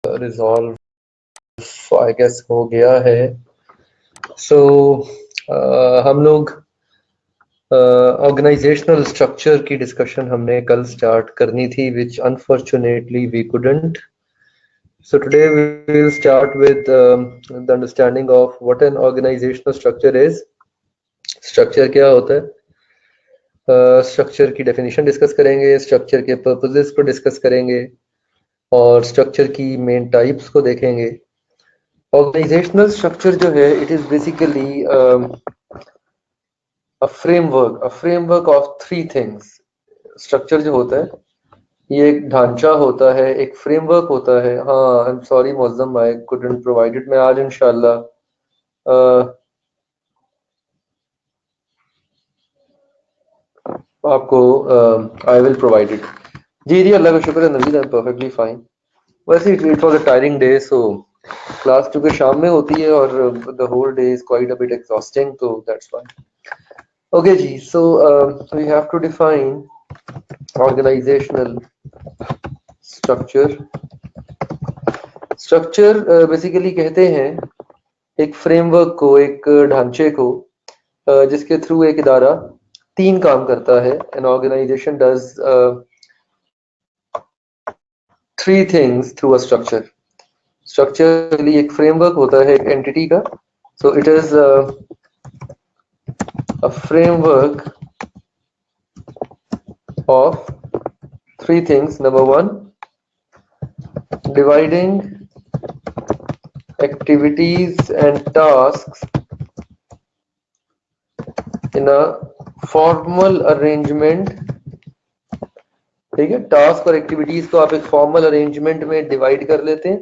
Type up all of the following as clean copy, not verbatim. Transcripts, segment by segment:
Resolve I guess हो गया है। सो हम लोग ऑर्गेनाइजेशनल स्ट्रक्चर की डिस्कशन हमने कल स्टार्ट करनी थी, which unfortunately we couldn't. So today we will start with the understanding of what an organizational structure is. Structure क्या होता है? स्ट्रक्चर की डेफिनेशन डिस्कस करेंगे, स्ट्रक्चर के पर्पसेस को डिस्कस करेंगे और स्ट्रक्चर की मेन टाइप्स को देखेंगे. ऑर्गेनाइजेशनल स्ट्रक्चर जो है it is basically a framework of three things. Structure जो होता है ये एक ढांचा होता है, एक फ्रेमवर्क होता है. हाँ, I am sorry Muazzam, I couldn't provide it. मैं आज इंशाल्लाह आपको आई विल प्रोवाइड इट. जी जी, अल्लाह का शुक्र है Naveed, I am perfectly fine. वैसे it was a tiring day, so class चूंकि शाम में होती है और the whole day is quite a bit exhausting, तो दैट्स व्हाई. ओके जी, so we have to define organisational structure. Structure basically कहते हैं एक फ्रेमवर्क को, एक ढांचे को जिसके थ्रू एक इदारा तीन काम करता है. An organization does three things through a structure. Structure के लिए एक फ्रेमवर्क होता है एक एंटिटी का. So it is a framework of three things. Number one, dividing activities and tasks in a formal arrangement. ठीक है, टास्क और एक्टिविटीज को आप एक फॉर्मल अरेंजमेंट में डिवाइड कर लेते हैं,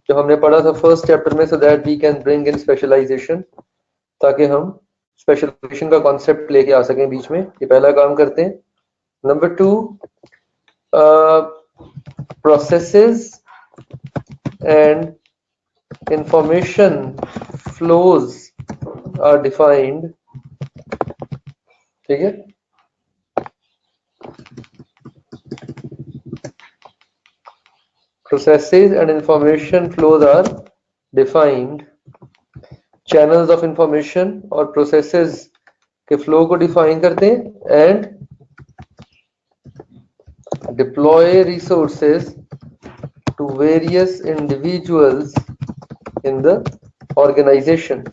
जो हमने पढ़ा था फर्स्ट चैप्टर में, so that we can bring in specialization, ताकि हम स्पेशलाइजेशन का कॉन्सेप्ट लेके आ सकें बीच में. ये पहला काम करते हैं. Number two, processes and information flows are defined. ठीक है, processes and information flows are defined. channels of information और processes के flow को define करते हैं and deploy resources to various individuals in the organization.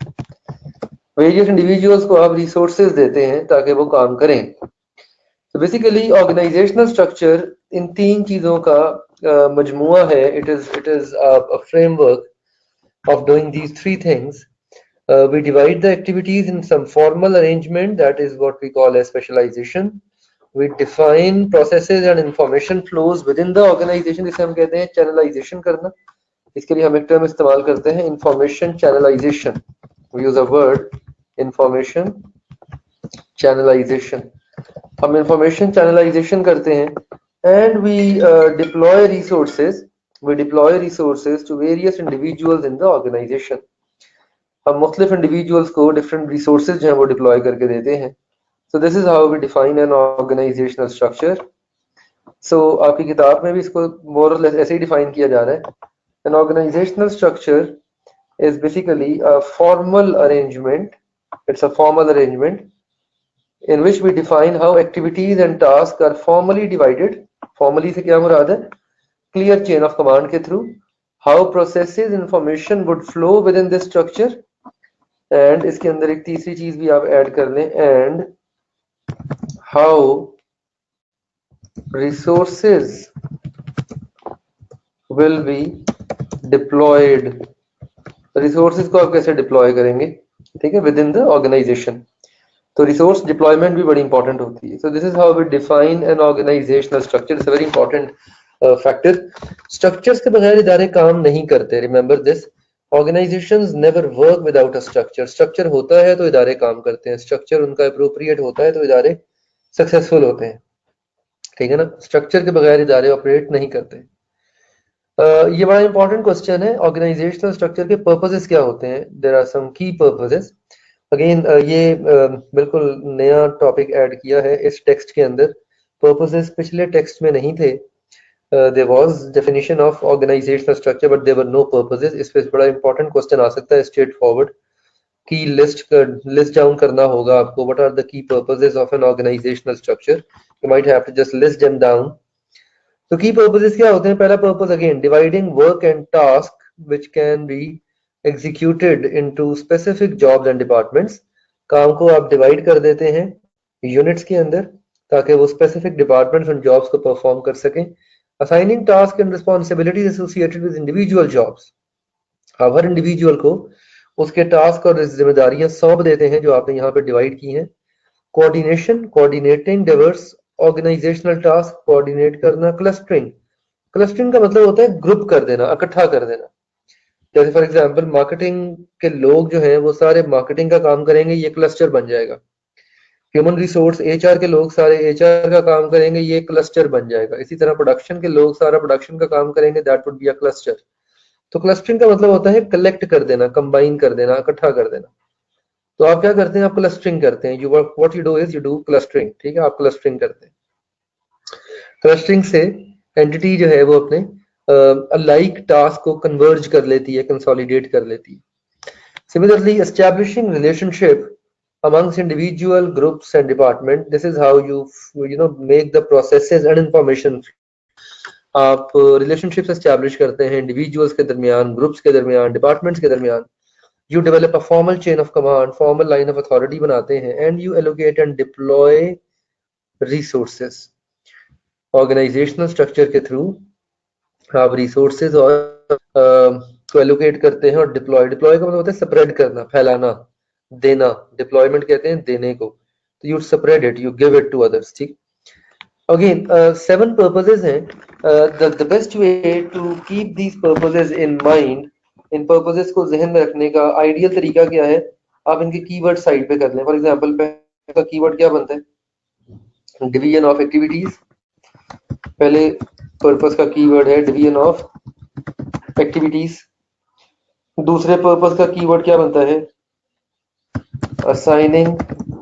Various individuals को आप resources देते हैं ताकि वो काम करें. तो बेसिकली ऑर्गेनाइजेशनल स्ट्रक्चर इन तीन चीजों का मजमुआ है. It is a framework of doing these three things. We divide the activities in some formal arrangement, that is what we call as specialization. We define processes and information flows within the organization, जिसे हम कहते हैं channelization करना. इसके लिए हम एक term इस्तेमाल करते हैं information channelization. We use a word information channelization. हम information channelization करते हैं and we deploy resources to various individuals in the organization. हम मुख्तलिफ इंडिविजुअल्स को डिफरेंट रिसोर्सेज जो हैं वो डिप्लॉय करके देते हैं. So this is how we define an organisational structure. So आपकी किताब में भी इसको मोर और लेस ऐसे ही डिफाइन किया जा रहा है. An organisational structure is basically a formal arrangement. It's a formal arrangement in which we define how activities and tasks are formally divided. Formally से क्या मुराद है? Clear chain of command के through. How processes information would flow within this structure. And इसके अंदर एक तीसरी चीज भी आप ऐड कर लें, and how resources will be deployed. Resources को आप कैसे डिप्लॉय करेंगे, ठीक है, विद इन द ऑर्गेनाइजेशन. तो रिसोर्स डिप्लॉयमेंट भी बड़ी इंपॉर्टेंट होती है. So this is how we define an organisational structure. It's a very important factor. Structures के बगैर इदारे काम नहीं करते. Remember this. Organizations never work without a structure. Structure होता है तो इदारे काम करते हैं. स्ट्रक्चर उनका अप्रोप्रिएट होता है तो इदारे सक्सेसफुल होते हैं. ठीक है ना. स्ट्रक्चर के बगैर इदारे ऑपरेट नहीं करते. ये बड़ा इंपॉर्टेंट क्वेश्चन है. ऑर्गेनाइजेशनल स्ट्रक्चर के पर्पसेस क्या होते हैं? देयर आर सम की पर्पसेस. अगेन ये बिल्कुल नया टॉपिक ऐड किया है इस टेक्स्ट के अंदर. पर्पसेस पिछले टेक्स्ट में नहीं थे. there was definition of organizational structure but there were no purposes. इस पे बड़ा important question आ सकता है straight forward की list down करना होगा आपको what are the key purposes of an organizational structure. You might have to just list them down. तो key purposes क्या होते हैं? पहला purpose again dividing work and task which can be executed into specific jobs and departments. काम को आप divide कर देते हैं units के अंदर ताकि वो specific departments उन jobs को perform कर सकें. Assigning tasks and responsibilities associated with individual jobs. आप हर इंडिविजुअल को उसके टास्क और जिम्मेदारियां सौंप देते हैं जो आपने यहाँ पे डिवाइड की हैं. Coordination coordinating diverse organizational task coordinate करना. क्लस्टरिंग क्लस्टरिंग का मतलब होता है ग्रुप कर देना इकट्ठा कर देना. जैसे फॉर एग्जांपल मार्केटिंग के लोग जो हैं वो सारे मार्केटिंग का काम करेंगे ये क्लस्टर बन जाएगा. ह्यूमन रिसोर्स एचआर के लोग सारे एचआर का काम करेंगे ये क्लस्टर बन जाएगा. इसी तरह प्रोडक्शन के लोग सारा प्रोडक्शन का काम करेंगे that would be a cluster. तो क्लस्टरिंग का मतलब होता है कलेक्ट कर देना कंबाइन कर देना इकट्ठा कर देना. तो आप क्या करते हैं? आप क्लस्टरिंग करते हैं. What you do is you do clustering. ठीक है आप क्लस्टरिंग करते हैं. क्लस्टरिंग से एंटिटी जो है वो अपने अलाइक टास्क को कन्वर्ज कर लेती है कंसोलिडेट कर लेती है. Similarly, establishing relationship amongst individual groups and department. This is how you make the processes and information. आप relationships establish करते हैं individuals के दरमियान, groups के दरमियान, departments के दरमियान. You develop a formal chain of command, formal line of authority बनाते हैं, and you allocate and deploy resources. Organizational structure के through आप resources और को एलोकेट करते हैं और डिप्लॉय का मतलब होता है स्प्रेड करना फैलाना देना. डिप्लॉयमेंट कहते हैं देने को. तो you spread it you give it to others. ठीक. अगेन 7 पर्पसेस हैं. The best way to keep these purposes in mind. इन पर्पसेस को जहन में रखने का आइडियल तरीका क्या है? आप इनके कीवर्ड साइड पे कर लें. फॉर एग्जांपल पहला कीवर्ड क्या बनता है? Division of activities. पहले पर्पस का कीवर्ड है डिवीजन ऑफ एक्टिविटीज. दूसरे पर्पस का कीवर्ड क्या बनता है? Assigning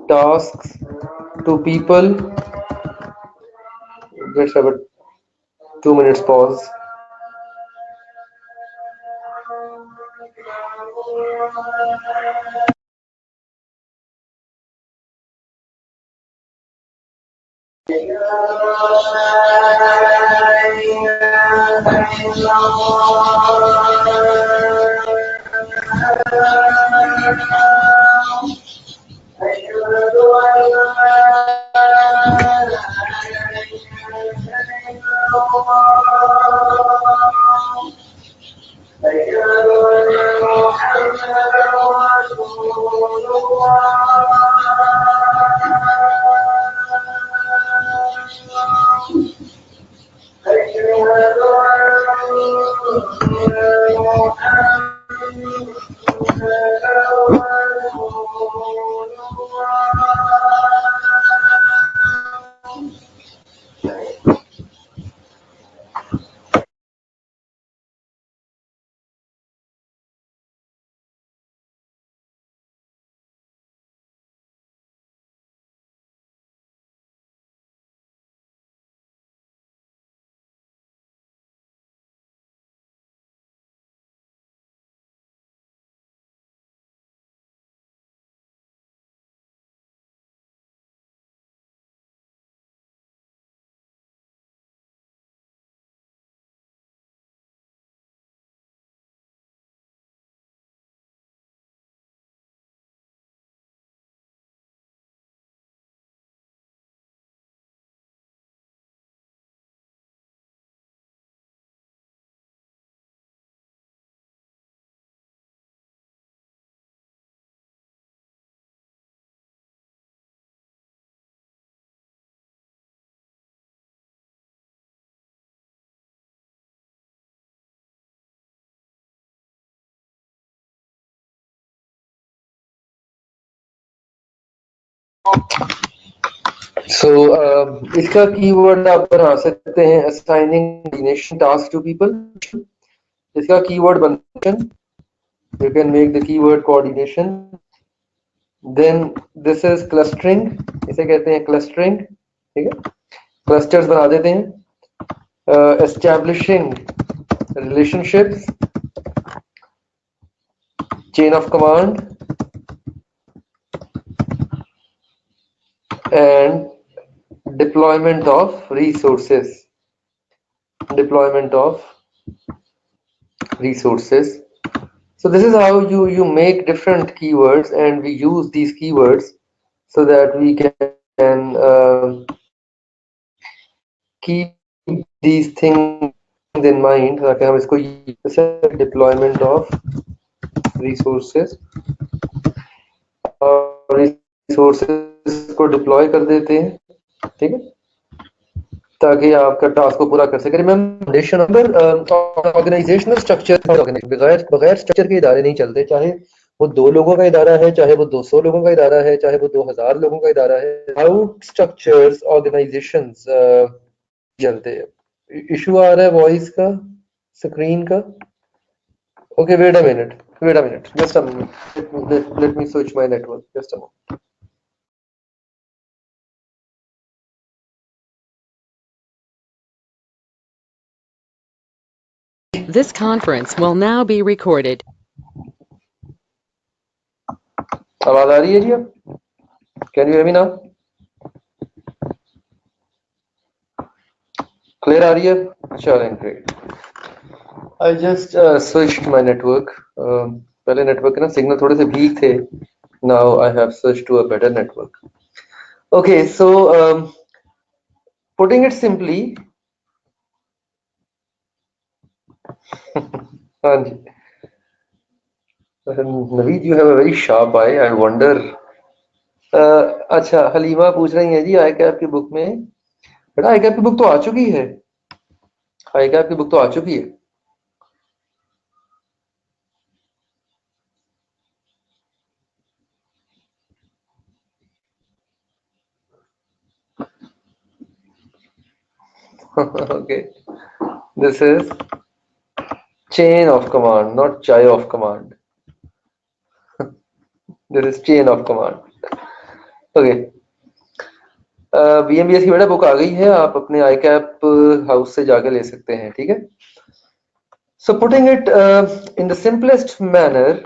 tasks to people. Let's have a 2 minutes pause. So इसका कीवर्ड आप बना सकते हैं assigning coordination task to people. इसका कीवर्ड बनता है you can make the keyword coordination. Then this is clustering. इसे कहते हैं clustering. ठीक है क्लस्टर्स बना देते हैं. establishing relationships, chain of command, and deployment of resources. Deployment of resources. So this is how you make different keywords, and we use these keywords so that we can keep these things in mind ताकि हम इसको deployment of resources और resources को deploy कर देते हैं, ठीक है, ताकि आपका टास्क को पूरा कर सके। रिमेंबर ऑर्गेनाइजेशनल स्ट्रक्चर बगैर बगैर स्ट्रक्चर के इदारे नहीं चलते, चाहे वो 2 लोगों का इदारा है, चाहे वो 200 लोगों का इदारा है, चाहे वो 2000 लोगों का इदारा है। आउट स्ट्रक्चर्स ऑर्गेनाइजेशंस चलते हैं। इशू आ रहा है वॉइस का, स्क्रीन का। Okay, wait a minute, just a minute, let me switch my network, just a minute. This conference will now be recorded. आवाज आ रही है जी? अब can you hear me now? Clear आ रही है? चलें, great. I just switched my network. पहले नेटवर्क के ना सिग्नल थोड़े से वीक थे. Now I have switched to a better network. Okay, so putting it simply, हाँ जी. Naveed, you have a very sharp eye. I wonder. अच्छा, हलीमा पूछ रही है जी iCAP की बुक में, बेटा iCAP की बुक तो आ चुकी है. iCAP की बुक तो आ चुकी है. Okay, this is chain of command, not chai of command. This is chain of command. Okay. BMBS की बेटा बुक आ गई है, आप अपने iCAP हाउस से जाके ले सकते हैं, ठीक है। So putting it in the simplest manner,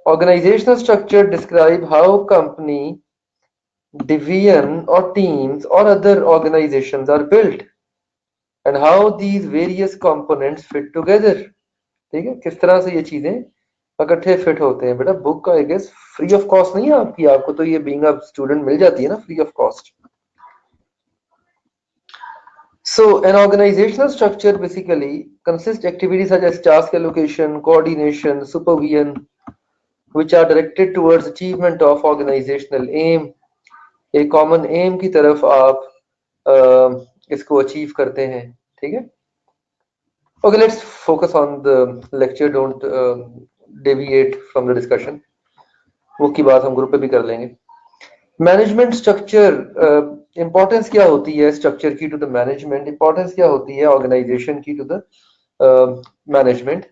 organizational structure describe how company, division or teams or other organizations are built and how these various components fit together, ठीक है, किस तरह से ये चीजें इकट्ठे फिट होते हैं। बेटा बुक का I guess free of cost नहीं है आपकी, आपको तो ये बीइंग अ स्टूडेंट मिल जाती है ना free of cost. So an organizational structure basically consists activities such as task allocation, coordination, supervision, which are directed towards achievement of organizational aim. A common aim की तरफ आप इसको अचीव करते हैं, ठीक है। Okay, let's focus on the lecture. Don't deviate from the discussion. वो की बात हम ग्रुप पे भी कर लेंगे। मैनेजमेंट स्ट्रक्चर इंपॉर्टेंस क्या होती है स्ट्रक्चर की टू द मैनेजमेंट, इंपॉर्टेंस क्या होती है ऑर्गेनाइजेशन की टू द मैनेजमेंट।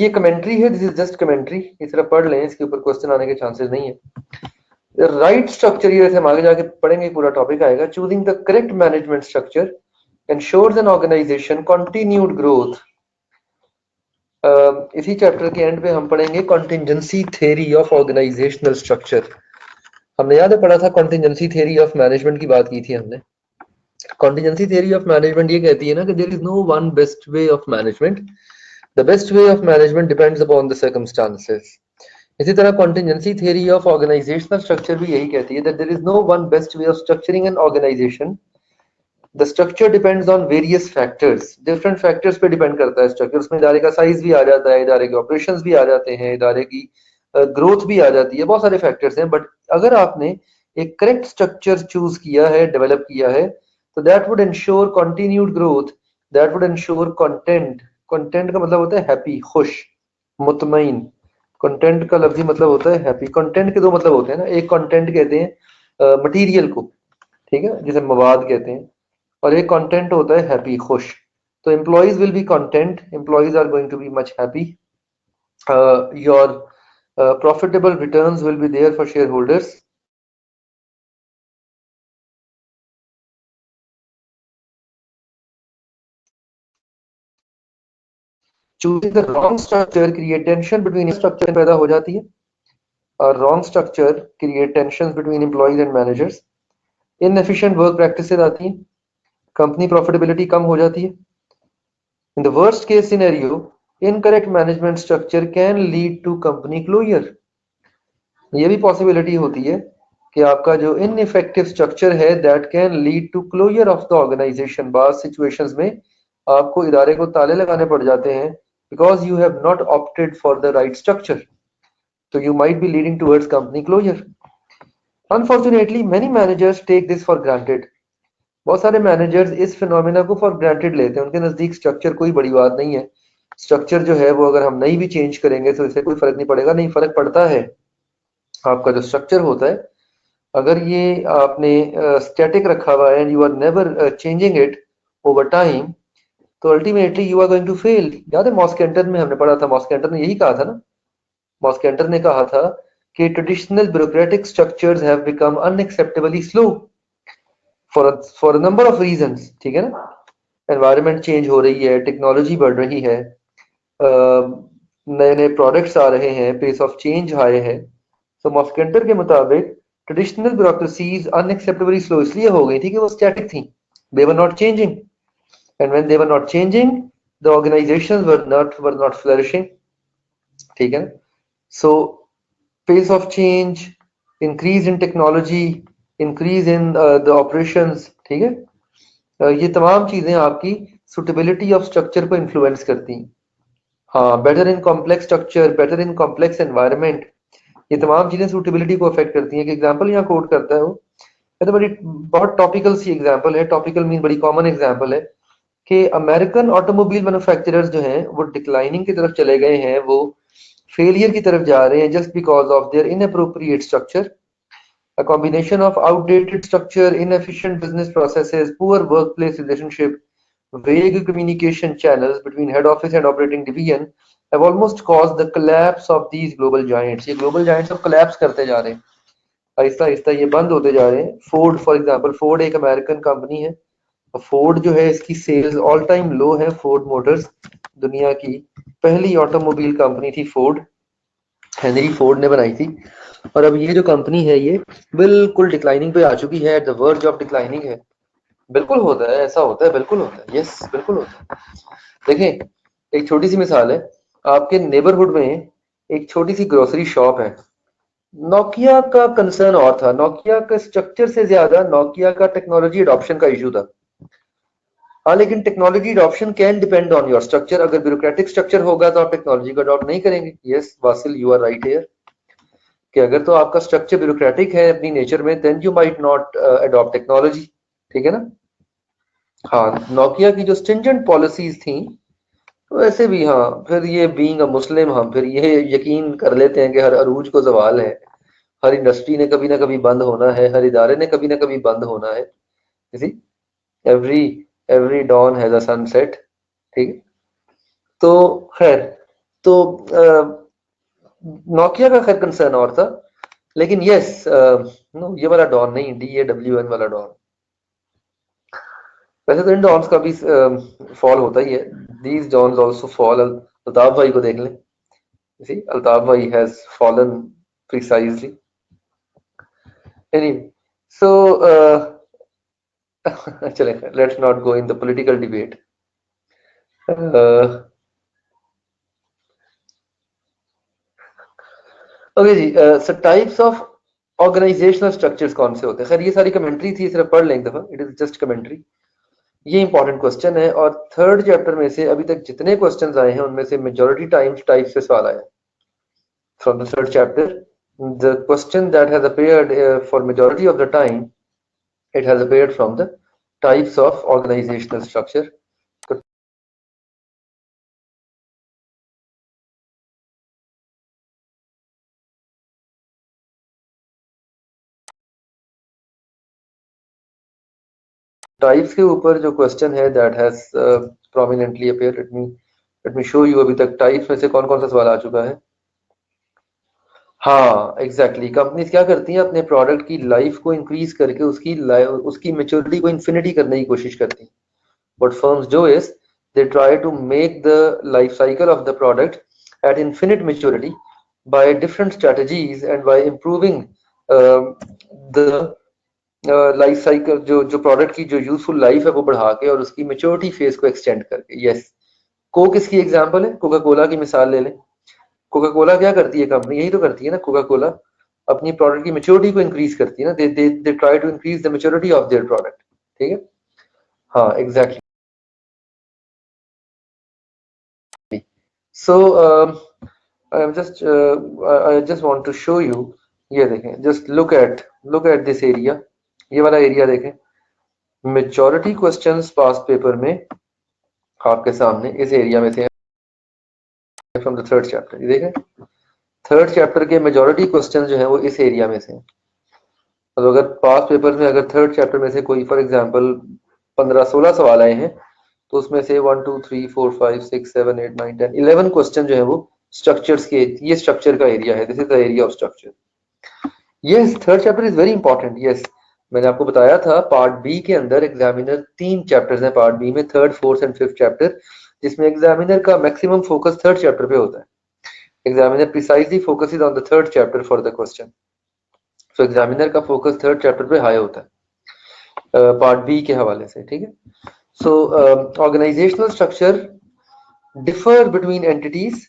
ये कमेंट्री है, दिस इज जस्ट कमेंट्री, इस तरह पढ़ लें, इसके ऊपर क्वेश्चन आने के चांसेस नहीं है। राइट स्ट्रक्चर, ये हम आगे जाके पढ़ेंगे, पूरा टॉपिक आएगा। Choosing the correct management structure ensures an organization continued growth. इसी चैप्टर के एंड पे हम पढ़ेंगे contingency theory of organizational structure. हमने याद है पढ़ा था कॉन्टिजेंसी थ्योरी ऑफ मैनेजमेंट की बात की थी हमने। कॉन्टिजेंसी थ्योरी ऑफ मैनेजमेंट ये कहती है ना कि there is no one best way of management, the best way of management depends upon the circumstances. इसी तरह contingency theory of organizational structure भी यही कहती है that there is no one best way of structuring an organization, the structure depends on various factors. Different factors पे depend करता है structure, उसमें इदारे का साइज भी आ जाता है, इदारे के ऑपरेशंस भी आ जाते हैं, इदारे की ग्रोथ भी आ जाती है, बहुत सारे फैक्टर्स हैं। बट अगर आपने एक करेक्ट स्ट्रक्चर चूज किया है, डेवलप किया है, तो that would ensure continued growth, that would ensure content. Content का मतलब होता है हैप्पी, खुश, मुतमईन। कंटेंट का लफ्जी मतलब होता है हैप्पी। कंटेंट के दो मतलब होते हैं ना, एक कंटेंट कहते हैं मटेरियल को, ठीक है, जिसे मवाद कहते हैं, और एक कंटेंट होता है हैप्पी, खुश। तो employees will be content, employees are going to be much happy, your profitable returns will be there for shareholders, choosing the wrong structure create tension between structure पैदा हो जाती है, और wrong structure create tensions between employees and managers, inefficient work practices आती हैं, company profitability कम हो जाती है. In the worst case scenario, incorrect management structure can lead to company closure. ये भी possibility होती है कि आपका जो ineffective structure है that can lead to closure of the organization. बाज़ situations में आपको इदारे को ताले लगाने पड़ जाते हैं because you have not opted for the right structure. So you might be leading towards company closure. Unfortunately, many managers take this for granted. बहुत सारे मैनेजर्स इस फिनोमेना को फॉर ग्रांटेड लेते हैं, उनके नजदीक स्ट्रक्चर कोई बड़ी बात नहीं है, स्ट्रक्चर जो है वो अगर हम नहीं भी चेंज करेंगे तो इससे कोई फर्क नहीं पड़ेगा. नहीं, फर्क पड़ता है. आपका जो स्ट्रक्चर होता है अगर ये आपने स्टैटिक रखा हुआ है and you are never changing it over time, तो ultimately you are going to fail. याद है मॉस्केंटर में हमने पढ़ा था, मॉस्केंटर ने यही कहा था ना, मॉस्केंटर ने कहा था कि traditional bureaucratic structures have become unacceptably slow for a number of reasons. ठीक है ना, एनवायरनमेंट चेंज हो रही है, टेक्नोलॉजी बढ़ रही है, नए नए प्रोडक्ट्स आ रहे हैं, पेस ऑफ चेंज हाई है. सो मॉस्केंटर के मुताबिक ट्रेडिशनल ब्यूरोक्रेसीज अनएक्सेप्टेबली स्लो इसलिए हो गई थी कि वो स्टैटिक थी, they were not changing, and when they were not changing the organisations were not flourishing. ठीक है ना. So pace of change, increase in technology, increase in the operations, ठीक है, ये तमाम चीजें आपकी सुटेबिलिटी ऑफ स्ट्रक्चर को इन्फ्लुएंस करती हैं. हाँ, better in complex structure, better in complex environment, ये तमाम चीजें सुटेबिलिटी को अफेक्ट करती हैं. एक एग्जांपल यहाँ कोट करता है वो, ये तो बड़ी बहुत टॉपिकल सी एग्जांपल है, टॉपिकल मीन बड़ी कॉमन एग्जांपल है कि अमेरिकन ऑटोमोबाइल मैन्युफैक्चरर्स जो हैं वो डिक्लाइनिंग की तरफ चले गए हैं, वो फेलियर की तरफ जा रहे हैं just because of their inappropriate structure. A combination of outdated structure, inefficient business processes, poor workplace relationship, vague communication channels between head office and operating division have almost caused the collapse of these global giants. ये global giants अब collapse करते जा रहे हैं, आहिस्ता आहिस्ता ये बंद होते जा रहे हैं. फोर्ड फॉर एग्जांपल, फोर्ड एक अमेरिकन कंपनी है, फोर्ड जो है इसकी सेल्स ऑल टाइम लो है. फोर्ड मोटर्स दुनिया की पहली ऑटोमोबाइल कंपनी थी, फोर्ड, हेनरी फोर्ड ने बनाई थी, और अब ये जो कंपनी है ये बिल्कुल डिक्लाइनिंग पे आ चुकी है, at the verge of declining है. बिल्कुल होता है, ऐसा होता है, बिल्कुल होता है, यस बिल्कुल होता है. देखें, एक छोटी सी मिसाल है, आपके नेबरहुड में एक छोटी सी ग्रोसरी शॉप है. नोकिया का कंसर्न और था, नोकिया का स्ट्रक्चर से ज्यादा नोकिया का टेक्नोलॉजी अडॉप्शन का इशू था. हाँ, लेकिन technology adoption can depend on your structure. अगर ब्यूरोक्रेटिक स्ट्रक्चर होगा तो आप टेक्नोलॉजी को अडॉप्ट नहीं करेंगे. Yes Wasil, you are right here, कि अगर तो आपका स्ट्रक्चर ब्यूरोक्रेटिक है अपनी नेचर में, then you might not adopt technology. ठीक है ना. हाँ, नोकिया की जो स्ट्रिंजेंट पॉलिसीज थी वैसे भी, हाँ, फिर ये बीइंग अ मुस्लिम हम फिर ये यकीन कर लेते हैं कि हर अरूज को ज़वाल है, हर इंडस्ट्री ने कभी ना कभी बंद होना है, हर इदारे ने कभी ना कभी बंद होना है. किसी every every dawn has a sunset. ठीक है. तो खैर, तो नोकिया का खैर कंसर्न और था, लेकिन यस, नो ये वाला डॉन नहीं, DAWN वाला डॉन. वैसे तो इन डॉन्स का भी फॉल होता ही है, these dawns also fall. Altaf भाई को देख लें, सी अल्ताफ भाई has fallen precisely. Anyway, so चलें, let's not go in the political debate. Okay जी, so types of organizational structures कौन से होते हैं? खैर ये सारी कमेंट्री थी, सिर्फ पढ़ लें एक दफा, इट इज जस्ट कमेंट्री. ये इंपॉर्टेंट क्वेश्चन है, और थर्ड चैप्टर में से अभी तक जितने क्वेश्चंस आए हैं उनमें से मेजॉरिटी टाइम्स टाइप से सवाल आया. From the third chapter, the question that has appeared for majority of the time, it has appeared from the types of organizational structure. Types के ऊपर जो क्वेश्चन है that has prominently appeared, let me show you. अभी तक types में से कौन कौन सा सवाल आ चुका है. हाँ एग्जैक्टली, कंपनीज क्या करती हैं, अपने प्रोडक्ट की लाइफ को इंक्रीज करके उसकी मैच्योरिटी को इन्फिनिटी करने की कोशिश करती हैं. What firms do is they try to make the life cycle of the product at infinite maturity by different strategies and by improving the life cycle जो प्रोडक्ट की जो यूजफुल लाइफ है वो बढ़ा के और उसकी मेच्योरिटी फेज को एक्सटेंड करके। यस, कोक इसकी एग्जांपल है, कोका कोला की मिसाल ले लें। कोका कोला क्या करती है कंपनी, यही तो करती है ना, कोका कोला अपनी प्रोडक्ट की मेच्योरिटी को इंक्रीज करती है ना, they try to increase the maturity of their product. ठीक है, हाँ exactly. So I just want to show you, ये देखें, just look at this area, ये वाला एरिया देखें। मेजॉरिटी क्वेश्चंस पास्ट पेपर में आपके सामने इस एरिया में से फ्रॉम द थर्ड चैप्टर। ये देखें, थर्ड चैप्टर के मेजॉरिटी क्वेश्चन जो है वो इस एरिया में से हैं। तो अगर पास्ट पेपर में अगर थर्ड चैप्टर में से कोई फॉर एग्जांपल 15-16 सवाल आए हैं तो उसमें से 1 2 3 4 5 6 7 8 9 10 11 क्वेश्चन जो है वो स्ट्रक्चर्स के, ये स्ट्रक्चर का एरिया है, this is the area of structure. Yes, third chapter is very important. Yes, मैंने आपको बताया था पार्ट बी के अंदर एग्जामिनर 3 चैप्टर्स हैं पार्ट बी में, third fourth and fifth chapter, जिसमें एग्जामिनर का मैक्सिमम फोकस थर्ड चैप्टर पे होता है। Examiner precisely focuses on the third chapter for the question, so examiner का फोकस थर्ड चैप्टर पे हाई होता है पार्ट बी के हवाले से। ठीक है, so organisational structure differ between entities.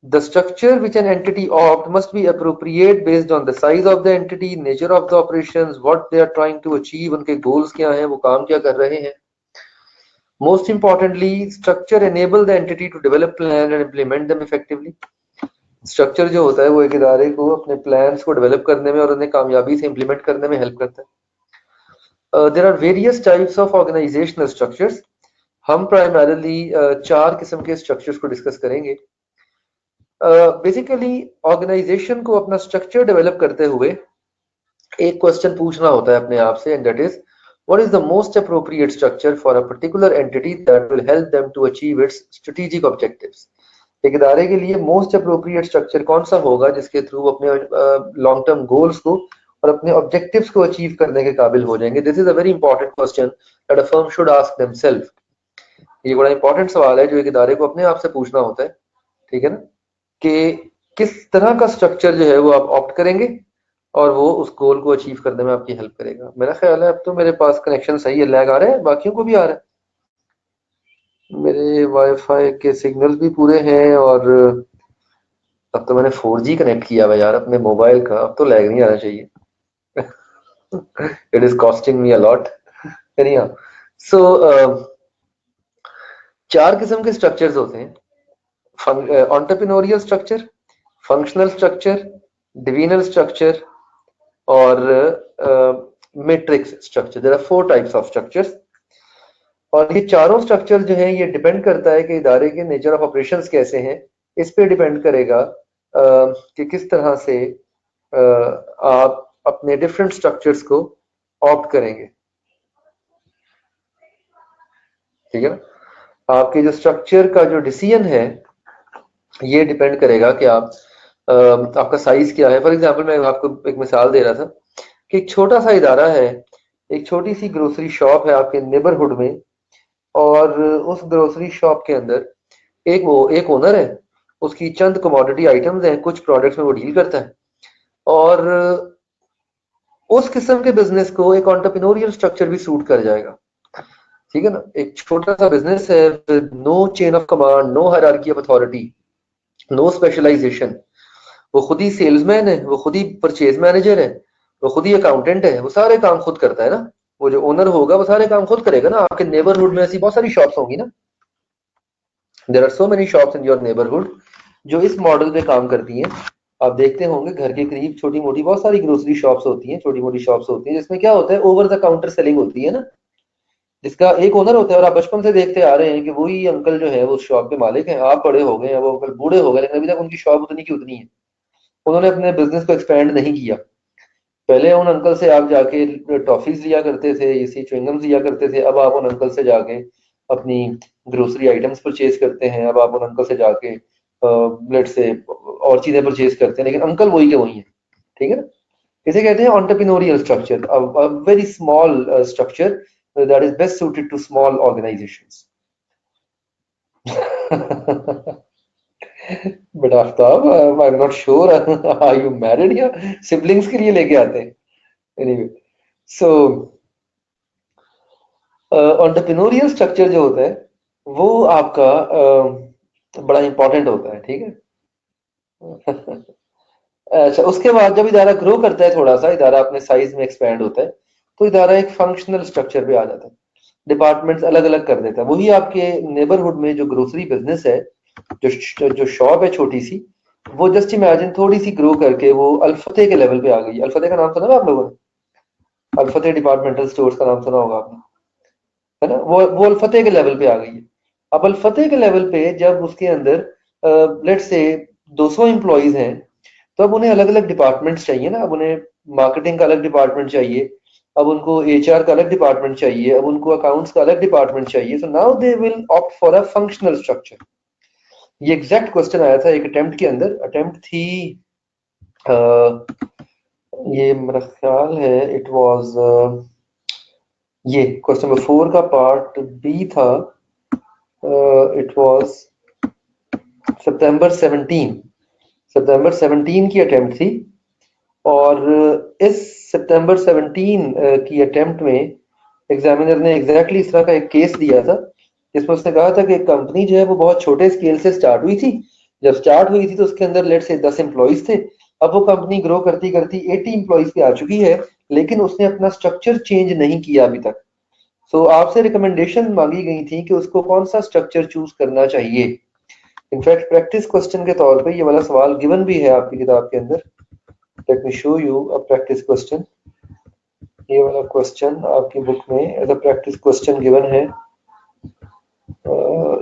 The structure which an entity opt must be appropriate based on the size of the entity, nature of the operations, what they are trying to achieve, उनके goals क्या हैं, वो काम क्या कर रहे हैं। Most importantly, structure enable the entity to develop plan and implement them effectively. Structure जो होता है वो एक इदारे को अपने plans को develop करने में और उन्हें कामयाबी से implement करने में help करता है। There are various types of organizational structures. हम प्राइमरली 4 किस्म के स्ट्रक्चर्स को डिस्कस करेंगे। बेसिकली ऑर्गेनाइजेशन को अपना स्ट्रक्चर डेवलप करते हुए एक क्वेश्चन पूछना होता है अपने आप से, and that is what is the most appropriate structure for a particular entity that will help them to achieve its strategic objectives. एक इदारे के लिए मोस्ट अप्रोप्रिएट स्ट्रक्चर कौन सा होगा जिसके थ्रू अपने लॉन्ग टर्म गोल्स को और अपने ऑब्जेक्टिव्स को अचीव करने के काबिल हो जाएंगे। This is a very important question that a firm should ask themself. ये बड़ा इंपॉर्टेंट सवाल है जो एक इदारे को अपने आप से पूछना होता है। ठीक है ना, कि किस तरह का स्ट्रक्चर जो है वो आप ऑप्ट करेंगे और वो उस गोल को अचीव करने में आपकी हेल्प करेगा। मेरा ख्याल है अब तो मेरे पास कनेक्शन सही है, लैग आ रहा है, बाकियों को भी आ रहा है, मेरे वाईफाई के सिग्नल भी पूरे हैं और अब तो मैंने 4G कनेक्ट किया हुआ यार अपने मोबाइल का, अब तो लैग नहीं आना चाहिए। It is costing me a lot. Anyhow, so 4 किस्म के स्ट्रक्चर्स होते हैं, entrepreneurial structure, functional structure, divisional structure और matrix structure. There are 4 types of structures और ये चारों स्ट्रक्चर जो है ये डिपेंड करता है कि इदारे के नेचर ऑफ ऑपरेशंस कैसे हैं। इस पे डिपेंड करेगा कि किस तरह से आप अपने डिफरेंट स्ट्रक्चर्स को ऑप्ट करेंगे। ठीक है ना, आपके जो स्ट्रक्चर का जो डिसीजन है ये डिपेंड करेगा कि आप आपका साइज क्या है। फॉर एग्जांपल मैं आपको एक मिसाल दे रहा था कि एक छोटा सा इदारा है, एक छोटी सी ग्रोसरी शॉप है आपके नेबरहुड में और उस ग्रोसरी शॉप के अंदर एक ओनर है, उसकी चंद कमोडिटी आइटम्स हैं, कुछ प्रोडक्ट्स में वो डील करता है और उस किस्म के बिजनेस को एक एंटरप्रेन्योरियल स्ट्रक्चर भी सूट कर जाएगा। ठीक है ना, एक छोटा सा बिजनेस है, no chain of command, no hierarchy of authority, no specialization, वो खुद ही सेल्समैन है, वो खुद ही परचेज मैनेजर है, वो खुद ही अकाउंटेंट है, वो सारे काम खुद करता है ना। वो जो ओनर होगा वो सारे काम खुद करेगा ना। आपके नेबरहुड में ऐसी बहुत सारी शॉप्स होंगी ना, there are so many shops in your neighbourhood जो इस मॉडल पे काम करती हैं। आप देखते होंगे घर के करीब छोटी मोटी बहुत सारी ग्रोसरी शॉप्स होती हैं, छोटी मोटी शॉप्स होती हैं जिसमें क्या होता है, ओवर द काउंटर सेलिंग होती है ना, जिसका एक ओनर होता है और आप बचपन से देखते आ रहे हैं कि वही अंकल जो है वो शॉप के मालिक हैं। आप बड़े हो गए हैं, वो अंकल बूढ़े हो गए, लेकिन अभी तक उनकी शॉप उतनी की उतनी है, उन्होंने अपने बिजनेस को एक्सपेंड नहीं किया। पहले उन अंकल से आप जाके टॉफीज लिया करते थे, इसी च्युइंगम्स लिया करते थे, अब आप उन अंकल से जाके अपनी ग्रोसरी आइटम्स परचेज करते हैं, अब आप उन अंकल से जाके ब्लेड से और चीजें परचेज करते हैं, लेकिन अंकल वही के वही है। ठीक है ना, इसे कहते हैं entrepreneurial structure, a very small structure that is best suited to small organizations. But Aftab, I am not sure are you married या सिबलिंग्स के लिए लेके आते हैं? एनीवे, सो एंटरप्रेन्योरियल स्ट्रक्चर जो होता है वो आपका बड़ा इंपॉर्टेंट होता है, ठीक है। अच्छा, उसके बाद जब इदारा ग्रो करता है, थोड़ा सा इदारा अपने साइज में एक्सपैंड होता है, तो इदारा एक फंक्शनल स्ट्रक्चर पे आ जाता है, डिपार्टमेंट्स अलग अलग कर देता है। वही आपके नेबरहुड में जो ग्रोसरी बिजनेस है, जो शॉप है छोटी सी, वो जस्ट इमेजिन थोड़ी सी ग्रो करके वो अल्फते के लेवल पे आ गई। अल्फते का नाम सुना ना आप लोगों ने? अल्फते डिपार्टमेंटल स्टोर्स का नाम सुना होगा आपने, है ना? वो अल्फते के लेवल पे आ गई है। अब अल्फते के लेवल पे जब उसके अंदर लेट्स से 200 एम्प्लॉइज हैं, तो अब उन्हें अलग अलग डिपार्टमेंट्स चाहिए ना। अब उन्हें मार्केटिंग का अलग डिपार्टमेंट चाहिए, अब उनको एचआर का अलग डिपार्टमेंट चाहिए, अब उनको अकाउंट्स का अलग डिपार्टमेंट चाहिए। So now they will opt for a functional structure. ये एग्जैक्ट क्वेश्चन आया था एक अटेम्प्ट के अंदर। अटेम्प्ट थी ये मेरा ख्याल है इट वाज ये क्वेश्चन नंबर 4 का पार्ट बी था। इट वाज सितंबर 17 की अटेम्प्ट थी। और इस सितंबर 17 की अटेम्प्ट में एग्जामिनर ने एग्जैक्टली इस तरह का एक केस दिया था, जिसमें उसने कहा था कि कंपनी जो है वो बहुत छोटे स्केल से स्टार्ट हुई थी। जब स्टार्ट हुई थी तो उसके अंदर लेट से 10 एम्प्लॉइज थे। अब वो कंपनी ग्रो करती करती 80 एम्प्लॉइज पे आ चुकी है, लेकिन उसने अपना स्ट्रक्चर चेंज नहीं किया अभी तक। सो आपसे रिकमेंडेशन मांगी गई थी कि उसको कौन सा स्ट्रक्चर चूज करना चाहिए। इनफैक्ट प्रैक्टिस क्वेश्चन के तौर पे ये वाला सवाल गिवन भी है आपकी किताब के अंदर। Let me show you a practice question. ये वाला क्वेश्चन आपकी बुक में as a practice question given है।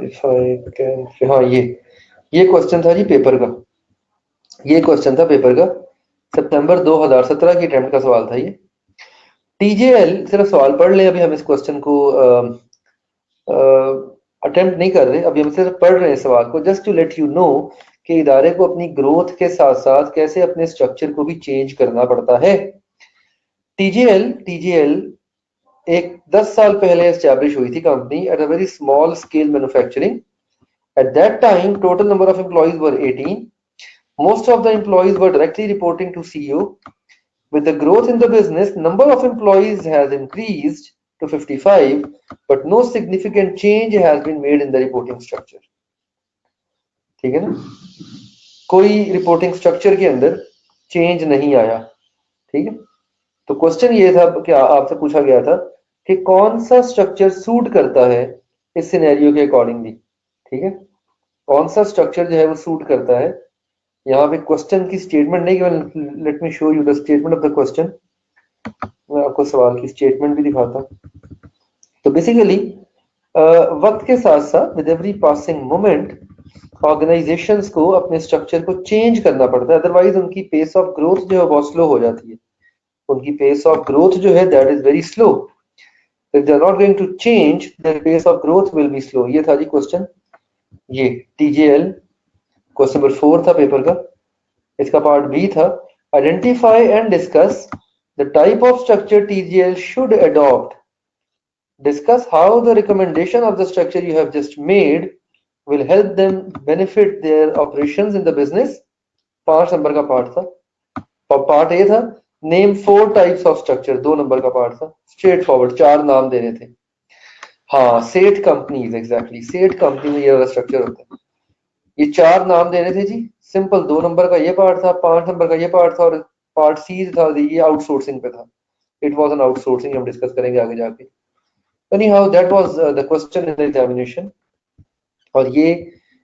इफ आई कैन, हाँ, ये क्वेश्चन था जी पेपर का। ये क्वेश्चन था पेपर का, सितंबर 2017 की अटेम्प्ट का सवाल था ये। टीजेएल, सिर्फ सवाल पढ़ ले, अभी हम इस क्वेश्चन को अटेम्प्ट नहीं कर रहे, अभी हम सिर्फ पढ़ रहे हैं सवाल को, just to let you know कि इदारे को अपनी ग्रोथ के साथ साथ कैसे अपने स्ट्रक्चर को भी चेंज करना पड़ता है। टीजेएल एक 10 साल पहले एस्टैब्लिश हुई थी company at a very small scale manufacturing. At that time, total number of employees were 18. Most of the employees were directly reporting to CEO. With the growth in the business, number of employees has increased to 55, but no significant change has been made in the reporting structure. ठीक है ना? कोई reporting structure के अंदर change नहीं आया, ठीक है? तो क्वेश्चन ये था, क्या आपसे पूछा गया था कि कौन सा स्ट्रक्चर सूट करता है इस सिनेरियो के अकॉर्डिंगली, ठीक है? कौन सा स्ट्रक्चर जो है वो सूट करता है। यहाँ पे क्वेश्चन की स्टेटमेंट नहीं, late me show you the statement of the question. मैं आपको सवाल की स्टेटमेंट भी दिखाता हूँ। तो बेसिकली वक्त के साथ साथ with every passing moment organisations को अपने स्ट्रक्चर को चेंज करना पड़ता है, अदरवाइज उनकी पेस ऑफ ग्रोथ जो है बहुत स्लो हो जाती है। उनकी पेस ऑफ ग्रोथ जो है that is very slow. If they are not going to change, their pace of growth will be slow. ये था जी क्वेश्चन, ये टीजेएल क्वेश्चन नंबर 4 था पेपर का। इसका पार्ट बी था, identify and discuss the type of structure TGL should adopt, discuss how the recommendation of the structure you have just made will help them benefit their operations in the business। 5 number का part था। और part A था, name 4 types of structure. 2 number का part था, straight forward 4 नाम देने थे। हाँ, सेठ कंपनीज, एग्जैक्टली सेठ कंपनी में ये वाला स्ट्रक्चर होता है। ये 4 नाम देने थे जी, सिंपल। 2 नंबर का ये पार्ट था, 5 नंबर का ये पार्ट था, और पार्ट सी था ये आउटसोर्सिंग पे था। इट वाज एन आउटसोर्सिंग, हम डिस्कस करेंगे आगे जाके। Anyhow that was the question in the examination. और ये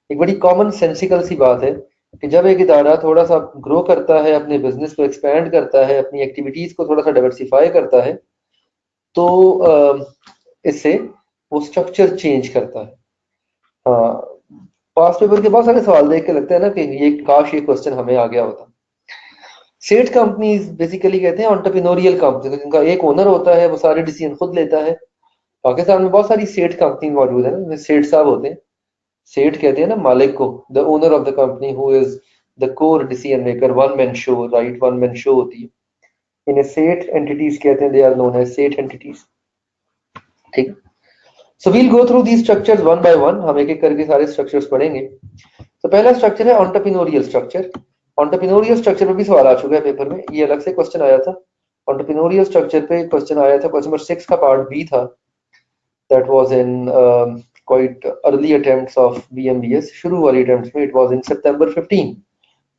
एक बड़ी कॉमन सेंसिकल सी बात है कि जब एक इदारा थोड़ा सा ग्रो करता है, अपने बिजनेस को एक्सपैंड करता है, अपनी एक्टिविटीज को थोड़ा सा डाइवर्सिफाई करता है, तो इससे वो स्ट्रक्चर चेंज करता है। हाँ, पास्ट पेपर के बहुत सारे सवाल देख के लगता है ना कि ये काश ये क्वेश्चन हमें आ गया होता। सेठ कंपनीज बेसिकली कहते हैं एंटरप्रेन्योरियल कंपनी, जिनका एक ओनर होता है, वो सारे डिसीजन खुद लेता है। पाकिस्तान में बहुत सारी सेठ कंपनी मौजूद है ना, सेठ साहब होते हैं। सेठ कहते हैं ना मालिक को, the owner of the company who is the core decision maker. One man show, right, one man show होती है। इन्हें सेठ एंटिटीज कहते हैं, दे आर नोन एज सेठ एंटिटीज, ठीक। So we'll go through these structures one by one. हम एक एक करके सारे structures पढ़ेंगे. तो पहला स्ट्रक्चर है entrepreneurial structure. Entrepreneurial structure पे भी सवाल आ चुका है पेपर में, ये अलग से क्वेश्चन आया था. Entrepreneurial structure पे क्वेश्चन आया था, क्वेश्चन नंबर 6 का पार्ट बी था. That was in quite early attempts of BMBS. शुरू वाली attempts में, it was in September 15,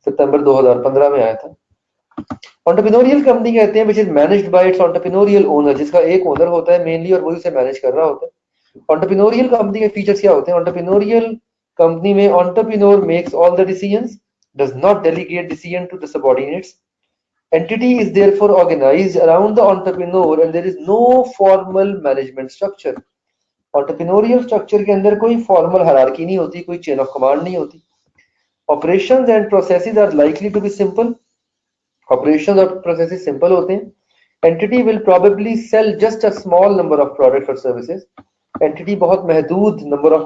सितंबर 2015 में आया था. Entrepreneurial company कहते हैं which is managed by its entrepreneurial owner, जिसका एक ओनर होता है मेनली और वही उसे मैनेज कर रहा होता है. Entrepreneurial company के फीचर्स क्या होते हैं? Entrepreneurial company में entrepreneur makes all the decisions, does not delegate decision to the subordinates. Entity is therefore organized around the entrepreneur and there is no formal management structure. Entrepreneurial structure के अंदर कोई formal hierarchy नहीं होती, कोई chain of command नहीं होती. Operations and processes are likely to be simple. Operations और processes simple होते हैं. Entity will probably sell just a small number of products or services. Entity बहुत महदूद number of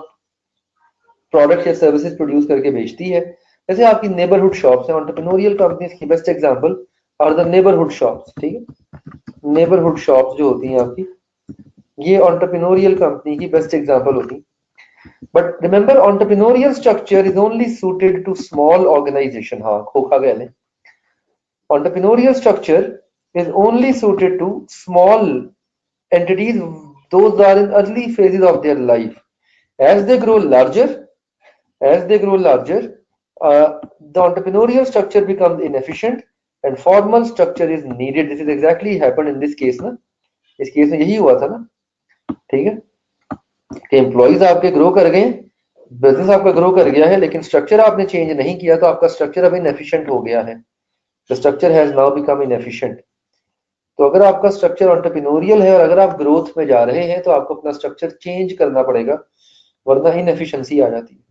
products या services produce करके बेचती है. जैसे आपकी neighborhood shops हैं, entrepreneurial companies की best example are the neighborhood shops. ठीक है, neighborhood shops जो होती हैं आपकी, ये entrepreneurial company की best example होती है. But remember, entrepreneurial structure is only suited to small organization. हाँ, खोखा गया ले. Entrepreneurial structure is only suited to small entities. Those are in early phases of their life. As they grow larger, the entrepreneurial structure becomes inefficient and formal structure is needed. This is exactly happened in this case ना. इस case में यही हुआ था ना. ठीक है, कि एम्प्लॉइज आपके ग्रो कर गए, बिजनेस आपका ग्रो कर गया है, लेकिन स्ट्रक्चर आपने चेंज नहीं किया, तो आपका स्ट्रक्चर अब इनएफिशिएंट हो गया है. The structure has now become inefficient. तो अगर आपका स्ट्रक्चर एंटरप्रेन्योरियल है और अगर आप ग्रोथ में जा रहे हैं तो आपको अपना स्ट्रक्चर चेंज करना पड़ेगा, वरना इनएफिशिएंसी आ जाती है.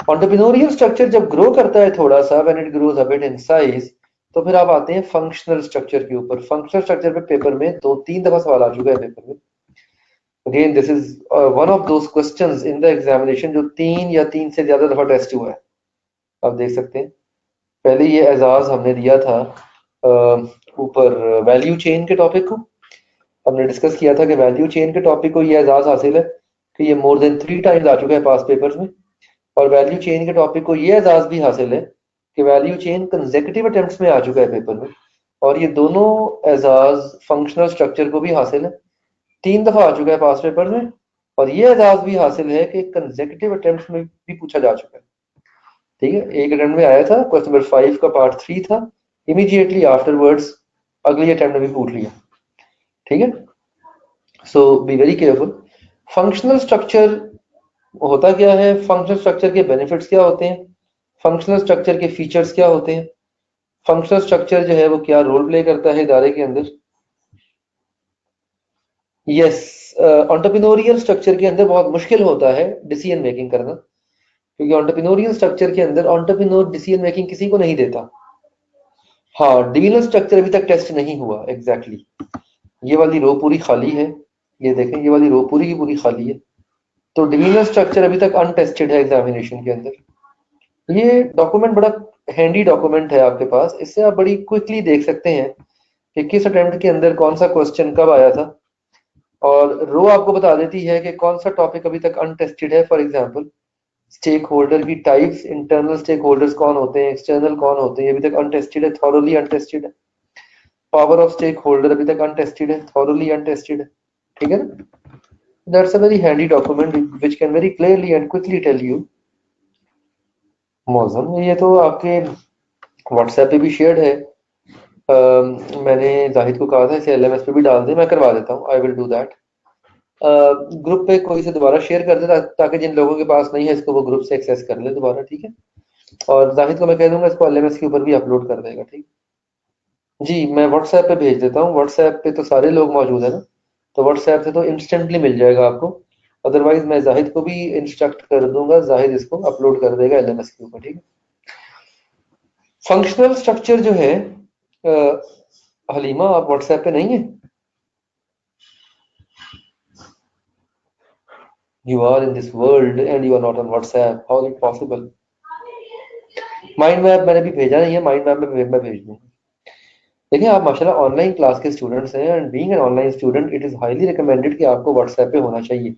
एंटरप्रेन्योरियल स्ट्रक्चर जब ग्रो करता है थोड़ा सा, when it grows a bit in size, तो फिर आप आते हैं फंक्शनल स्ट्रक्चर के ऊपर. फंक्शनल स्ट्रक्चर पे पेपर में 2-3 दफा सवाल आ चुका है पेपर में. Again this is one of those questions in the examination जो 3 या 3 से ज्यादा दफा टेस्ट हुआ है. आप देख सकते हैं, पहले ये एजाज हमने दिया था ऊपर वैल्यू चेन के टॉपिक को. हमने डिस्कस किया था कि वैल्यू चेन के टॉपिक को ये एजाज हासिल है कि ये मोर देन 3 टाइम्स आ चुका है पास पेपर्स में, और वैल्यू चेन के टॉपिक को ये एजाज भी हासिल है कि वैल्यू चेन कंसेक्यूटिव अटेम्प्ट्स में आ चुका है पेपर में, और ये दोनों एजाज फंक्शनल स्ट्रक्चर को भी हासिल है. 3 दफा आ चुका है पास पेपर में, और ये एजाज भी हासिल है कि कंसेक्यूटिव अटेम्प्ट्स में भी पूछा जा चुका है. ठीक है, एक अटेम्प्ट में आया था, क्वेश्चन नंबर 5 का पार्ट 3 था, इमीडिएटली आफ्टरवर्ड्स अगली अटेम्प्ट में भी पूछ लिया. ठीक है, so be very careful. Functional structure होता क्या है, फंक्शनल स्ट्रक्चर के बेनिफिट्स क्या होते हैं, फंक्शनल स्ट्रक्चर के फीचर्स क्या होते हैं, फंक्शनल स्ट्रक्चर जो है वो क्या रोल प्ले करता है इदारे के अंदर. यस, एंटरप्रेन्योरियल स्ट्रक्चर के अंदर बहुत मुश्किल होता है डिसीजन मेकिंग करना, क्योंकि एंटरप्रेन्योरियल स्ट्रक्चर के अंदर एंटरप्रेन्योर डिसीजन मेकिंग किसी को नहीं देता. हाँ, डिविजनल स्ट्रक्चर अभी तक टेस्ट नहीं हुआ. एग्जैक्टली ये वाली रो पूरी खाली है, ये देखें, ये वाली रो पूरी की पूरी खाली है. तो डिविजनल स्ट्रक्चर अभी तक अनटेस्टेड है एग्जामिनेशन के अंदर. ये डॉक्यूमेंट बड़ा हैंडी डॉक्यूमेंट है आपके पास, इससे आप बड़ी क्विकली देख सकते हैं कि किस अटेम्प्ट के अंदर कौन सा क्वेश्चन कब आया था, और रो आपको बता देती है कि कौन सा टॉपिक अभी तक अनटेस्टेड है. फॉर एग्जांपल, स्टेक होल्डर की टाइप्स, इंटरनल स्टेक होल्डर्स कौन होते हैं, एक्सटर्नल कौन होते हैं, अभी तक अनटेस्टेड है, थॉरोली अनटेस्टेड है. पावर ऑफ स्टेक होल्डर अभी तक अनटेस्टेड है, थॉरोली अनटेस्टेड है. ठीक है ना. That's a very handy document which can very clearly and quickly tell you. Maujam, ये तो आपके व्हाट्सएप पे भी शेयर्ड है. मैंने जाहिद को कहा था इसे एलएमएस पे भी डाल दे, मैं करवा देता हूँ. I will do that. Group पे कोई से दोबारा शेयर कर दे ताकि जिन लोगों के पास नहीं है इसको वो ग्रुप से एक्सेस कर ले दोबारा. ठीक है, और जाहिद को मैं कह दूंगा इसको एलएमएस के ऊपर भी अपलोड कर देगा. ठीक जी, मैं व्हाट्सएप पे भेज देता हूँ. व्हाट्सएप पे तो सारे लोग मौजूद है ना, तो व्हाट्सएप से तो इंस्टेंटली मिल जाएगा आपको. अदरवाइज मैं जाहिद को भी इंस्ट्रक्ट कर दूंगा, जाहिद इसको अपलोड कर देगा एलएमएस के ऊपर. ठीक है, फंक्शनल स्ट्रक्चर जो है, हलीमा आप व्हाट्सएप पे नहीं है? You are in this world and you are not on WhatsApp. How is it possible? Mind map मैंने भी भेजा नहीं है, माइंड मैप में मैं भेज दूंगा. देखिए आप माशाल्लाह ऑनलाइन क्लास के स्टूडेंट्स हैं, and being an online student it is highly recommended कि आपको व्हाट्सएप पे होना चाहिए।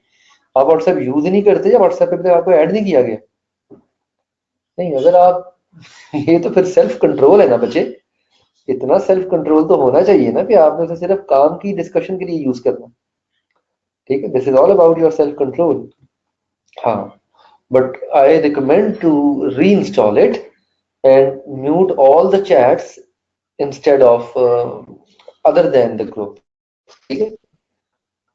आप व्हाट्सएप यूज ही नहीं करते या व्हाट्सएप पे आपको ऐड नहीं किया गया? नहीं, अगर आप ये तो फिर सेल्फ कंट्रोल है ना बच्चे। इतना सेल्फ कंट्रोल तो होना चाहिए ना कि आपने उसे सिर्फ काम की डिस्कशन के लिए यूज करना। ठीक है, this is all about your self control. हाँ, but I recommend to reinstall it and mute all the chats instead of other than the group. ठीक है,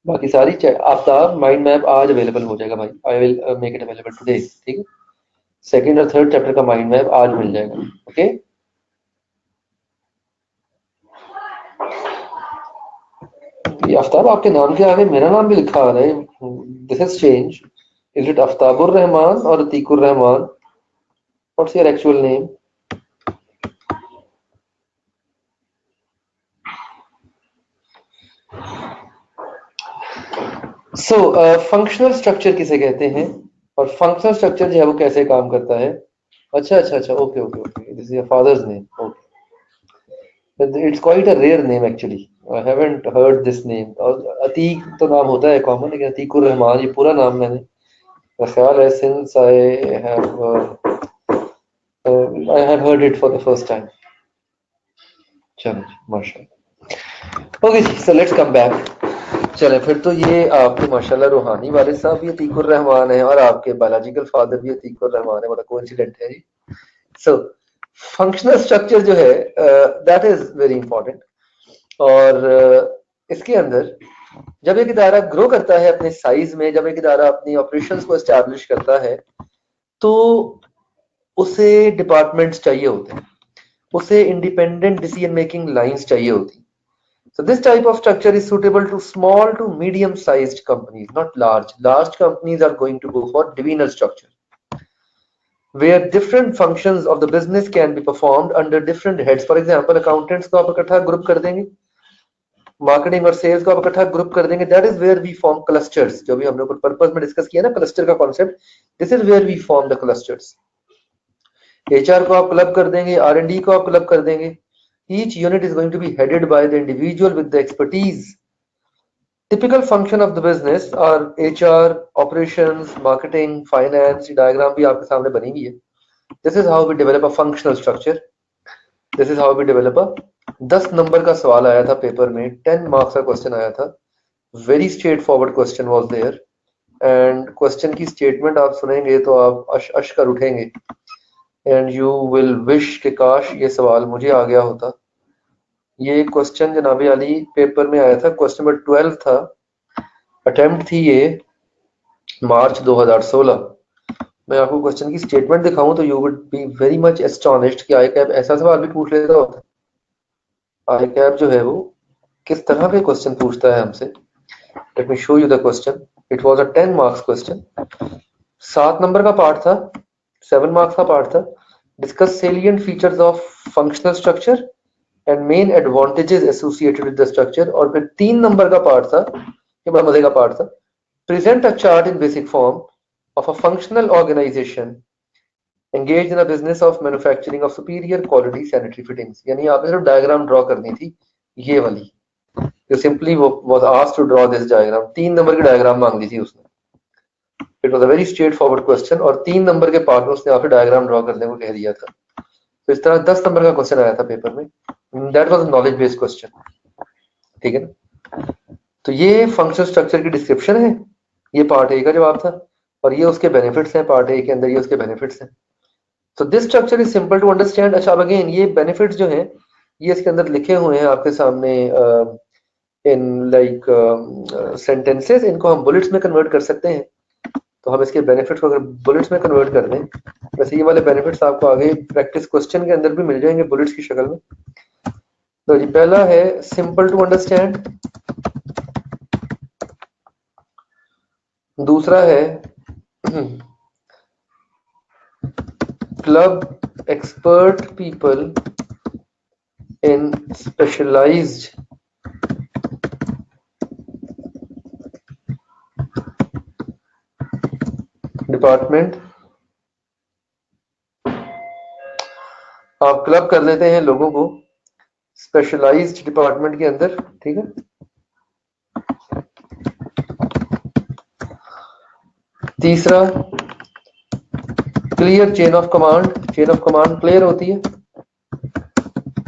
बाकी सारी चैट आपका माइंड मैप आज अवेलेबल हो जाएगा भाई। I will make it available today. ठीक है, सेकेंड और थर्ड चैप्टर का माइंड मैप आज मिल जाएगा। ओके, ये आफ्ताब आपके नाम के आगे मेरा नाम भी लिखा आ रहा है, this is change. Is it Aftabur Rahman और Atiqur Rahman? What's your actual name? So functional structure किसे कहते हैं, और फंक्शनल स्ट्रक्चर जो है वो कैसे काम करता है? अच्छा अच्छा अच्छा, okay okay okay, this is your father's name. Okay, it's quite a rare name actually. I haven't heard this name. और अतीक तो नाम होता है कॉमन, लेकिन अतीकुर रहमान ये पूरा नाम मैंने, मेरा ख्याल है, since I have heard it for the first time. चलो माशाल्लाह। ओके जी, सो लेट्स कम बैक। चले फिर तो ये आपके माशाल्लाह रूहानी वाले साहब भी अतीकुर रहमान है और आपके बायोलॉजिकल फादर भी अतीकुर रहमान है। बड़ा कोइंसिडेंट है जी। सो फंक्शनल स्ट्रक्चर जो है दैट इज वेरी इंपॉर्टेंट। और इसके अंदर जब एक इदारा ग्रो करता है अपने साइज में, जब एक इदारा अपनी ऑपरेशंस को एस्टैब्लिश करता है, तो उसे डिपार्टमेंट्स चाहिए होते हैं, उसे इंडिपेंडेंट डिसीजन मेकिंग लाइंस चाहिए होती हैं। So this type of structure is suitable to small to medium-sized companies, not large. Large companies are going to go for divisional structure, where different functions of the business can be performed under different heads. For example, accountants को आप इकट्ठा group कर देंगे, marketing और sales को आप इकट्ठा group कर देंगे। That is where we form clusters, जो भी हम लोग पर्पस में डिस्कस किया ना क्लस्टर का concept, this is where we form the clusters. HR को आप क्लब कर देंगे, R&D को आप क्लब कर देंगे। Each unit is going to be headed by the individual with the expertise. Typical function of the business are HR, operations, marketing, finance। Diagram भी आपके सामने बनी हुई है। This is how we develop a functional structure. This is how we develop a 10 number का सवाल आया था पेपर में, 10 मार्क्स का क्वेश्चन आया था। Very straightforward question was there, and question की स्टेटमेंट आप सुनेंगे तो आप अश अश कर उठेंगे, एंड यू विल विश कि काश ये सवाल मुझे आ गया होता। ये क्वेश्चन जनाबे अली पेपर में आया था, क्वेश्चन नंबर 12 था, अटेम्प्ट थी ये मार्च 2016। मैं आपको क्वेश्चन की स्टेटमेंट दिखाऊं तो you would be very much astonished कि आई कैप ऐसा सवाल भी पूछ लेता होता। आई कैप जो है वो किस तरह के क्वेश्चन पूछता है हमसे। Late me show you the question. It was a 10 marks question, 7 number का पार्ट था, 7 मार्क्स का पार्ट था। Discuss salient features of functional structure and main advantages associated with the structure. और फिर 3 नंबर का पार्ट था, ये बड़ा मजे का पार्ट था। Present a chart in basic form of a functional organization engaged in a business of manufacturing of superior quality sanitary fittings। यानी आपने सिर्फ डायग्राम ड्रॉ करनी थी, ये वाली। You simply was asked to draw this diagram। 3 number की diagram मांग दी थी उसने। It was a very straightforward question, और 3 नंबर के पार्ट में उसने आपसे डायग्राम ड्रॉ करने को कह दिया था। तो इस तरह 10 नंबर का क्वेश्चन आया था पेपर में। That was knowledge based question. ठीक है ना? तो ये फंक्शनल स्ट्रक्चर की डिस्क्रिप्शन है, ये पार्ट ए का जवाब था, और ये उसके बेनिफिट्स हैं। पार्ट ए के अंदर ये उसके बेनिफिट्स हैं। तो this structure is simple to understand. अच्छा, अब अगेन ये बेनिफिट्स जो हैं ये इसके अंदर लिखे हुए हैं आपके सामने इन लाइक सेंटेंसेस। इनको हम बुलेट्स में कन्वर्ट कर सकते हैं। तो हम इसके बेनिफिट्स को अगर बुलेट्स में कन्वर्ट कर दें, वैसे ये वाले बेनिफिट्स आपको आगे प्रैक्टिस क्वेश्चन के अंदर भी मिल जाएंगे बुलेट्स की शक्ल में। तो जी पहला है सिंपल टू अंडरस्टैंड, दूसरा है club expert people in specialized department. आप क्लब कर लेते हैं लोगों को स्पेशलाइज्ड डिपार्टमेंट के अंदर, ठीक है। तीसरा, clear chain of command, chain of command clear होती है।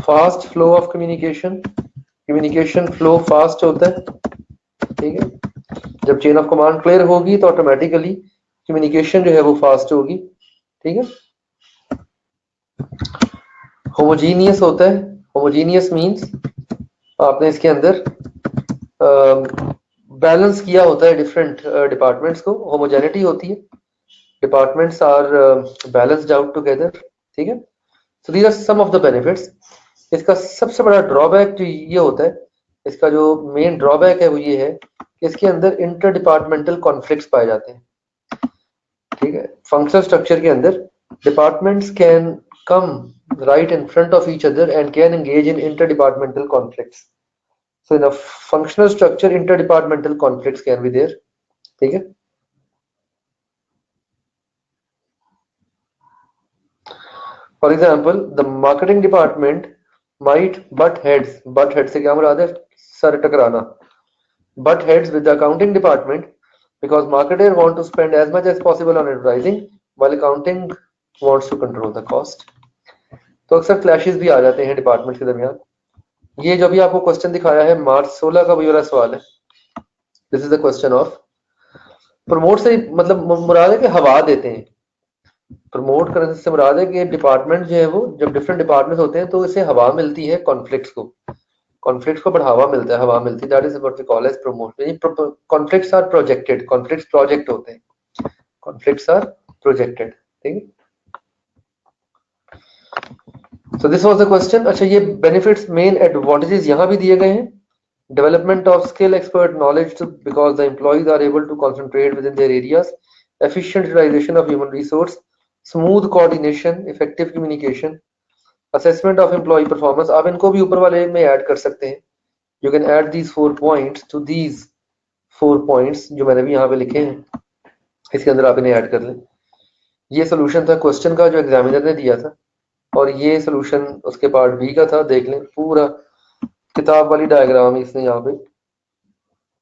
Fast flow of communication, communication flow fast होता है, ठीक है। जब चेन ऑफ कमांड क्लियर होगी तो ऑटोमेटिकली कम्युनिकेशन जो है वो फास्ट होगी, ठीक है। होमोजीनियस होता है, होमोजीनियस मींस आपने इसके अंदर बैलेंस किया होता है डिफरेंट डिपार्टमेंट्स को, होमोजेनिटी होती है, departments are balanced out together, ठीक है। So these are some of the benefits. इसका सबसे बड़ा ड्रॉबैक जो ये होता है, इसका जो मेन ड्रॉबैक है वो ये है कि इसके अंदर इंटर डिपार्टमेंटल कॉन्फ्लिक्ट्स पाए जाते हैं, ठीक है। फंक्शनल स्ट्रक्चर के अंदर departments can come right in front of each other and can engage in interdepartmental conflicts. So in a functional structure, interdepartmental conflicts can be there, ठीक है। For example, the marketing department might butt heads से क्या मुराद है, sir टकराना, butt heads with the accounting department because marketer want to spend as much as possible on advertising while accounting wants to control the cost. तो अक्सर clashes भी आ जाते हैं department के दरमियान। ये जो भी आपको क्वेश्चन दिखाया है मार्च 16 का वही वाला सवाल है। This is the question of promote से मतलब मुराद है कि हवा देते हैं, प्रमोट करने से मुराद है कि डिपार्टमेंट जो है वो जब डिफरेंट डिपार्टमेंट होते हैं तो इसे हवा मिलती है, कॉन्फ्लिक्ट्स को बढ़ावा मिलता है, हवा मिलती है, that is what we call as promote. Conflicts are projected, conflicts project होते हैं, कॉन्फ्लिक्ट्स आर प्रोजेक्टेड, ठीक है। So this was the question। अच्छा, ये बेनिफिट्स मेन एडवांटेजेस यहाँ भी दिए गए हैं। Development of skill expert knowledge because the employees are able to concentrate within their areas, efficient utilization of human resource, smooth coordination, effective communication, assessment of employee performance. आप इनको भी ऊपर वाले में ऐड कर सकते हैं। You can add these 4 points to these 4 points जो मैंने भी यहाँ पे लिखे हैं, इसके अंदर आप इन्हें ऐड कर लें। ये सोल्यूशन था क्वेश्चन का जो एग्जामिनर ने दिया था, और ये सोल्यूशन उसके पार्ट बी का था। देख लें, पूरा किताब वाली डायग्राम इसने यहाँ पे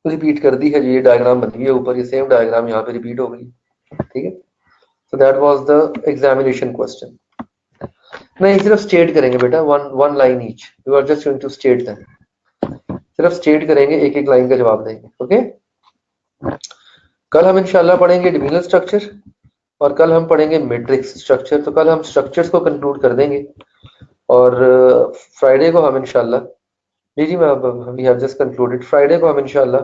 रिपीट कर दी है, जो ये डायग्राम बन गई है ऊपर, ये सेम डायग्राम यहाँ पे रिपीट हो गई, ठीक है। So that was the examination question. नहीं, सिर्फ स्टेट करेंगे बेटा, one line each, you are just going to state that, सिर्फ स्टेट करेंगे, एक एक लाइन का जवाब देंगे, ओके। कल हम इंशाल्लाह पढ़ेंगे डिविजनल स्ट्रक्चर और कल हम पढ़ेंगे मैट्रिक्स स्ट्रक्चर। तो कल हम स्ट्रक्चर्स को कंक्लूड कर देंगे और फ्राइडे को हम इंशाल्लाह, जी मैं we have just concluded, Friday को हम इंशाल्लाह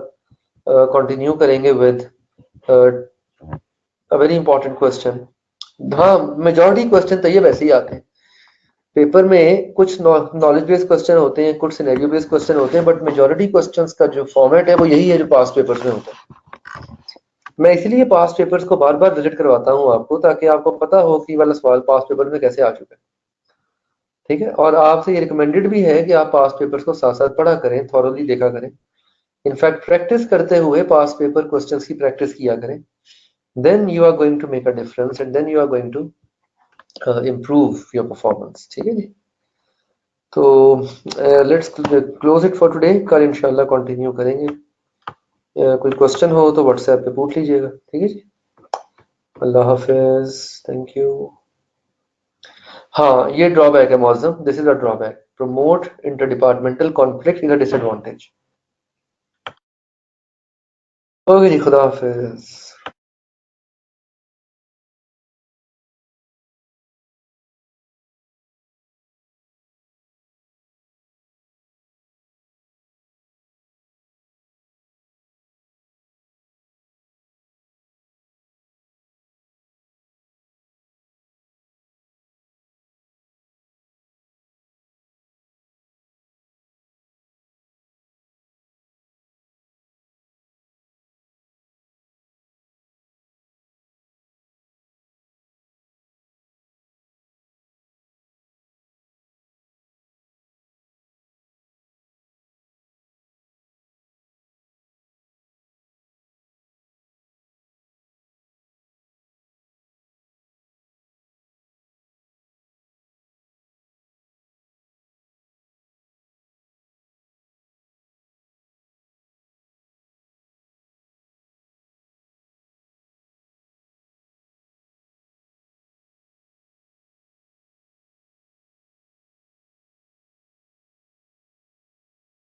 कंटिन्यू करेंगे with a very important question. हाँ, मेजॉरिटी क्वेश्चन तो ये वैसे ही आते हैं पेपर में, कुछ नॉलेज बेस्ड क्वेश्चन होते हैं, कुछ सिनेरियो बेस्ड क्वेश्चन होते हैं, बट मेजॉरिटी क्वेश्चंस का जो फॉर्मेट है वो यही है जो पास्ट पेपर्स में होता है। मैं इसलिए पास्ट पेपर्स को बार बार विजिट करवाता हूँ आपको, ताकि आपको पता हो कि वाला सवाल पास्ट पेपर में कैसे आ चुका है, ठीक है। और आपसे ये रिकमेंडेड भी है कि आप पास्ट पेपर्स को साथ साथ पढ़ा करें, थॉरोली देखा करें, इनफैक्ट प्रैक्टिस करते हुए पास्ट पेपर क्वेश्चंस की प्रैक्टिस किया करें। Then you are going to make a difference and then you are going to improve your performance, ठीक है जी। तो let's close it for today, कल इंशाल्लाह कंटिन्यू करेंगे। कोई क्वेश्चन हो तो व्हाट्सएप पे पूछ लीजिएगा, ठीक है जी। अल्लाह हाफिज, थैंक यू। हाँ, ये ड्रॉबैक है Maujam, this is a drawback, promote inter departmental conflict is a disadvantage. Okay जी, खुदा हाफिज।